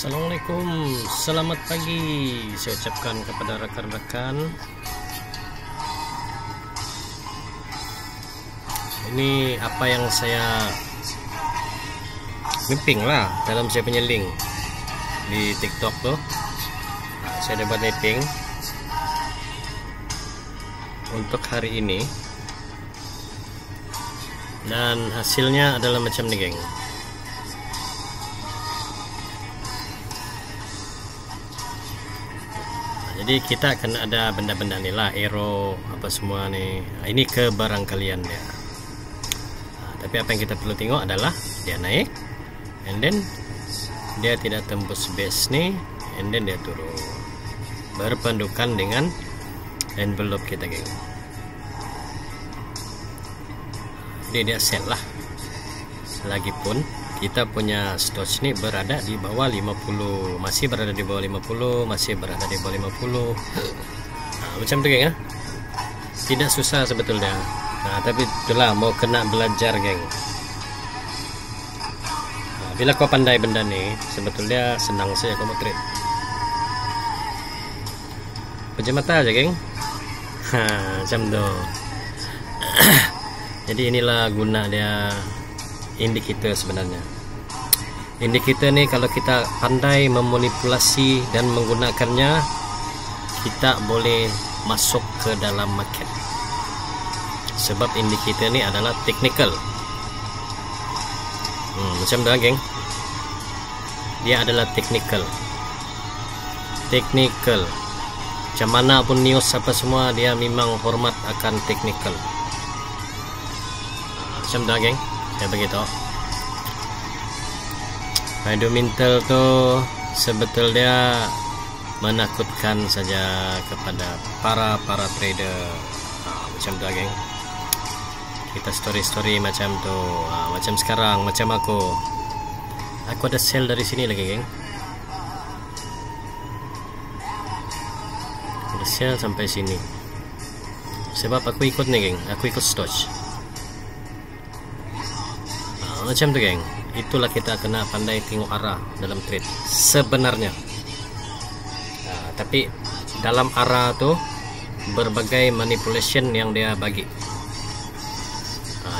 Assalamualaikum, selamat pagi saya ucapkan kepada rekan-rekan. Ini apa yang saya mapping lah dalam saya punya link di TikTok tuh. Saya dapat mapping untuk hari ini dan hasilnya adalah macam ni, geng. Jadi kita akan ada benda-benda ni lah, arrow apa semua ni. Ini ke barangkalian dia. Tapi apa yang kita perlu tengok adalah dia naik, and then dia tidak tembus base ni, and then dia turun berpandukan dengan envelope kita, geng. Jadi dia sell lah. Lagipun kita punya stocks ni berada di bawah 50, masih berada di bawah 50, masih berada di bawah 50. Macam tu, geng, ya. Tidak susah sebetulnya. Tapi itulah mau kena belajar, geng. Bila kau pandai benda ni, sebetulnya senang saja kau mau trade. Pejam mata aja, geng. Macam tu. Jadi inilah guna dia indikator sebenarnya. Indikator ni kalau kita pandai memanipulasi dan menggunakannya, kita boleh masuk ke dalam market. Sebab indikator ni adalah technical. Macam tu, geng. Dia adalah technical. Technical. Macam mana pun news apa semua, dia memang hormat akan technical. Macam tu, geng. Ya begitu. Fundamental tu sebetulnya menakutkan saja kepada para trader. Macam tu, geng. Kita story macam tu. Macam sekarang, macam aku ada sell dari sini lagi, geng. Ada sell sampai sini. Sebab aku ikut nih, geng. Aku ikut stock. Macam tu, geng. Itulah kita kena pandai tengok arah dalam trade sebenarnya. Tapi dalam arah tu berbagai manipulation yang dia bagi.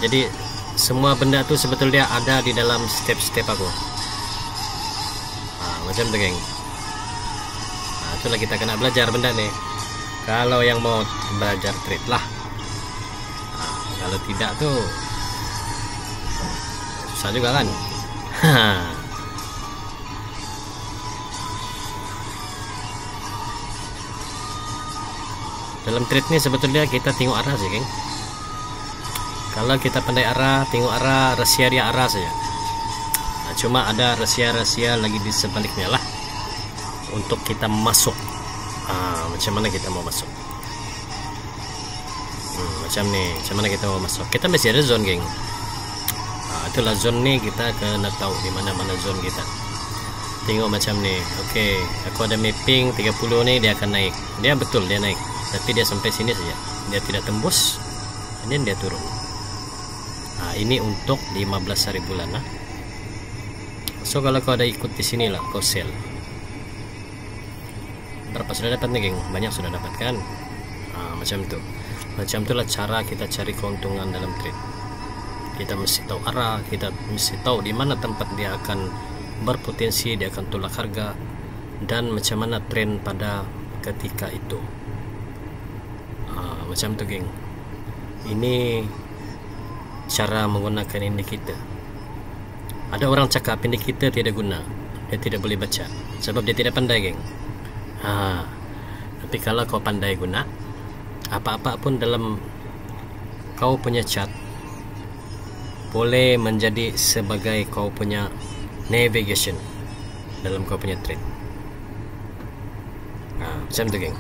Jadi semua benda tu sebetulnya ada di dalam step-step aku. Macam tu, geng. Itulah kita kena belajar benda ni. Kalau yang mau belajar trade lah. Kalau tidak tu susah juga kan. Dalam trade ni sebetulnya kita tengok arah sih, geng. Kalau kita pandai arah, tengok arah, rahasia dia arah saja. Cuma ada rahasia-rahasia lagi di sebaliknya lah untuk kita masuk. Macam mana kita mau masuk? Macam ni, macam mana kita mau masuk? Kita masih ada zone, geng. Itulah zone ni, kita kena tahu di mana-mana zone kita. Tengok macam ni. Okey, aku ada mapping 30 ni, dia akan naik. Dia betul dia naik, tapi dia sampai sini saja. Dia tidak tembus, dan dia turun. Ini untuk 15 hari bulan lah. So kalau kau ada ikut di sini lah, kau sell. Berapa sudah dapat nih, geng? Banyak sudah dapat kan? Macam tu. Macam itulah cara kita cari keuntungan dalam trade. Kita mesti tahu arah, kita mesti tahu di mana tempat dia akan berpotensi, dia akan tolak harga, dan macam mana trend pada ketika itu. Macam tu, geng. Ini cara menggunakan indikator. Ada orang cakap indikator tidak guna, dia tidak boleh baca sebab dia tidak pandai, geng. Tapi kalau kau pandai guna, apa-apa pun dalam kau punya chart boleh menjadi sebagai kau punya navigation dalam kau punya trade. Macam tu, geng.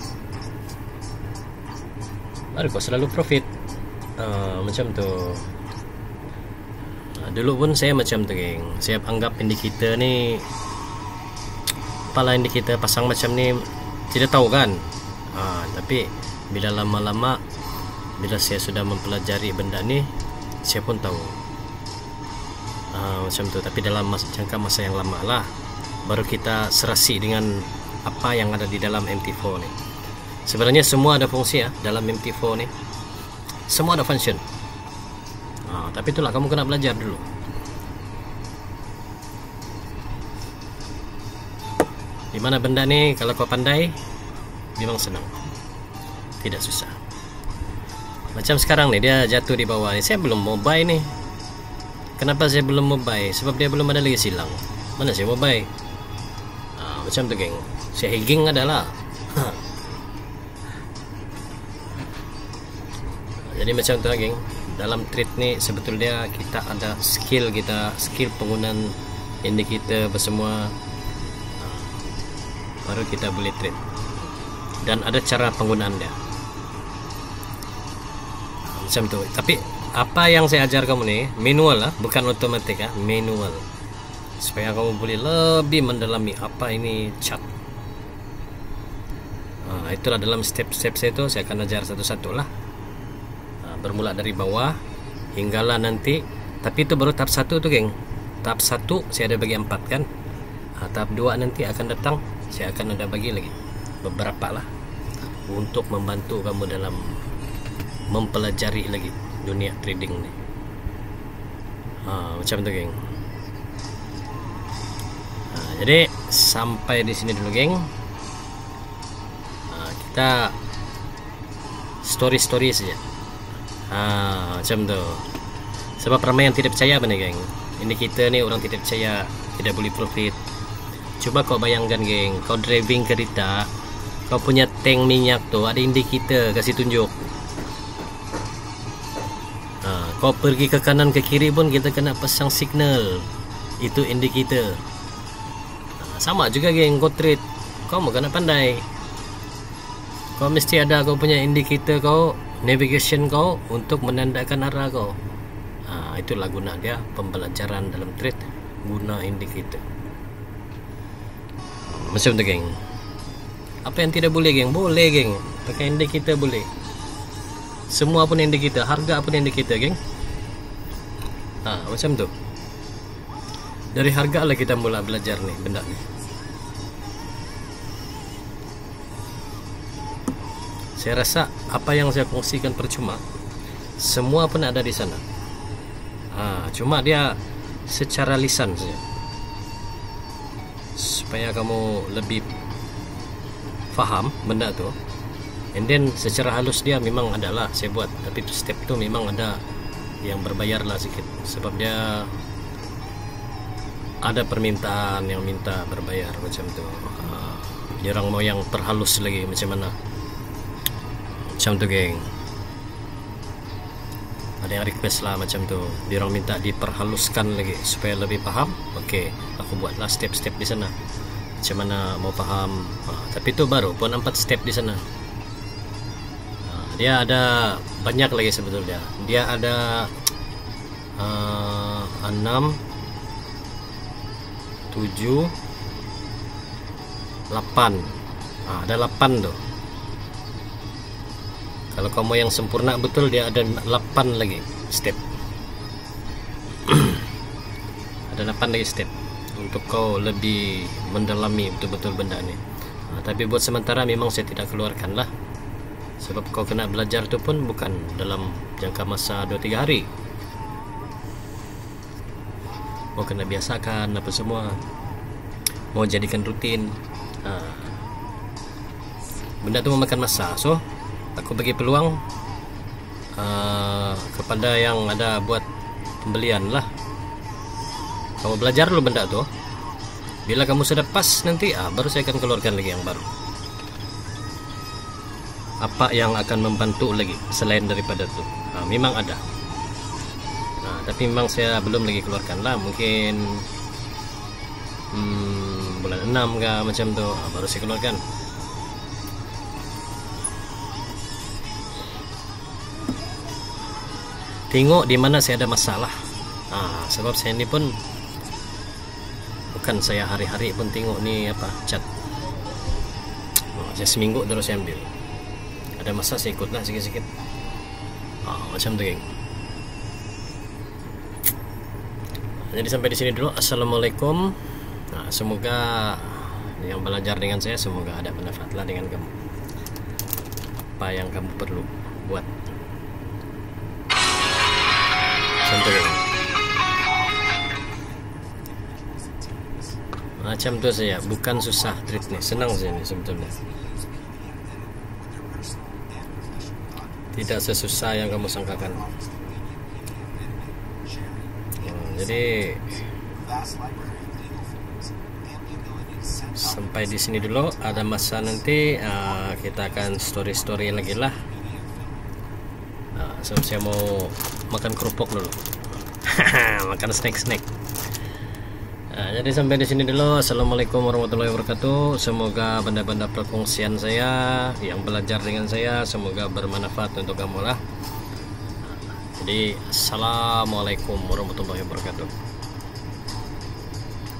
Baru kau selalu profit. Macam tu. Dulu pun saya macam tu, geng. Saya anggap indikator ni, apalah indikator pasang macam ni, tidak tahu kan. Tapi bila lama-lama, bila saya sudah mempelajari benda ni, saya pun tahu. Macam tu. Tapi dalam jangka masa yang lama lah. baru kita serasi dengan apa yang ada di dalam MT4 ni. Sebenarnya semua ada fungsi ya dalam MT4 ni, semua ada function. Tapi itulah kamu kena belajar dulu. Dimana benda ni kalau kau pandai memang senang, tidak susah. Macam sekarang nih dia jatuh di bawah ni, saya belum mau buy nih. Kenapa saya belum mau buy? Sebab dia belum ada lagi silang. Mana saya mau buy? Macam tu geng, saya higging adalah. Jadi macam tu geng. Dalam trade ni sebetulnya kita ada skill penggunaan indikator semua, baru kita boleh trade. Dan ada cara penggunaan dia. Macam tu. Tapi apa yang saya ajar kamu ni manual lah, bukan otomatik ya, manual. Supaya kamu boleh lebih mendalami apa ini chart. Itulah dalam step-step saya tu saya akan ajar satu-satu lah. Bermula dari bawah hinggalah nanti, tapi itu baru tahap 1 tu geng. Tahap 1 saya ada bagi 4 kan. Tahap 2 nanti akan datang, saya akan ada bagi lagi beberapa lah untuk membantu kamu dalam mempelajari lagi dunia trading ni. Macam tu geng. Jadi sampai di sini dulu geng. Kita story saja. Macam tu. Sebab ramai yang tidak percaya benar geng. Ini kita ni orang tidak percaya, tidak boleh profit. Coba kau bayangkan geng, kau driving kereta, kau punya tank minyak tu ada indikator kasih tunjuk. Kau pergi ke kanan ke kiri pun kita kena pasang signal, itu indikator. Sama juga geng, kau trade, kau mau kena pandai. Kau mesti ada kau punya indikator kau, navigation kau untuk menandakan arah kau. Itulah guna dia pembelajaran dalam trade, guna indikator. Macam tu geng. Apa yang tidak boleh geng? Boleh geng, pakai indikator boleh. Semua pun indikator, harga pun indikator geng. Macam tu. Dari harga lah kita mula belajar nih benda ni. Saya rasa apa yang saya kongsikan percuma. Semua pun ada di sana. Cuma dia secara lisan saja, supaya kamu lebih faham benda tu. And then secara halus dia memang adalah saya buat, tapi step tu memang ada yang berbayar lah sikit, sebab dia ada permintaan yang minta berbayar macam tu. Dia orang mau yang terhalus lagi macam mana. Macam tu geng. Ada yang request lah macam tu, dia orang minta diperhaluskan lagi supaya lebih paham. Okey, aku buatlah step-step di sana macam mana mau paham. Tapi itu baru pun 4 step di sana. Dia ada banyak lagi sebetulnya. Dia ada 6, 7, 8. Ada 8 tuh. Kalau kamu yang sempurna betul, dia ada 8 lagi step. Ada 8 lagi step untuk kau lebih mendalami betul-betul benda ni. Tapi buat sementara memang saya tidak keluarkan lah, sebab kau kena belajar tu pun bukan dalam jangka masa 2-3 hari. Mau kena biasakan apa semua, mau jadikan rutin. Benda tu memakan masa. So aku bagi peluang kepada yang ada buat pembelian lah. Kamu belajar dulu benda tu. Bila kamu sudah pas nanti, baru saya akan keluarkan lagi yang baru. Apa yang akan membantu lagi selain daripada tu, memang ada. Tapi memang saya belum lagi keluarkan lah. Mungkin bulan 6 kah macam tu, baru saya keluarkan. Tengok di mana saya ada masalah. Sebab saya ni pun bukan saya hari-hari pun tengok ni apa chat. Saya seminggu terus saya ambil. Ada masa saya ikut lah sikit-sikit. Macam tu geng. Jadi sampai di sini dulu. Assalamualaikum. Semoga yang belajar dengan saya semoga ada manfaatlah dengan kamu. Apa yang kamu perlu buat. Contoh macam tu saya, bukan susah treat nih, senang sih ini sebetulnya. Tidak sesusah yang kamu sangkakan. Jadi sampai di sini dulu. Ada masa nanti kita akan story lagi lah. Saya mau makan kerupuk dulu. Makan snack. Jadi sampai di sini dulu. Assalamualaikum warahmatullahi wabarakatuh. Semoga benda-benda perkongsian saya yang belajar dengan saya semoga bermanfaat untuk kamu lah. Jadi assalamualaikum warahmatullahi wabarakatuh.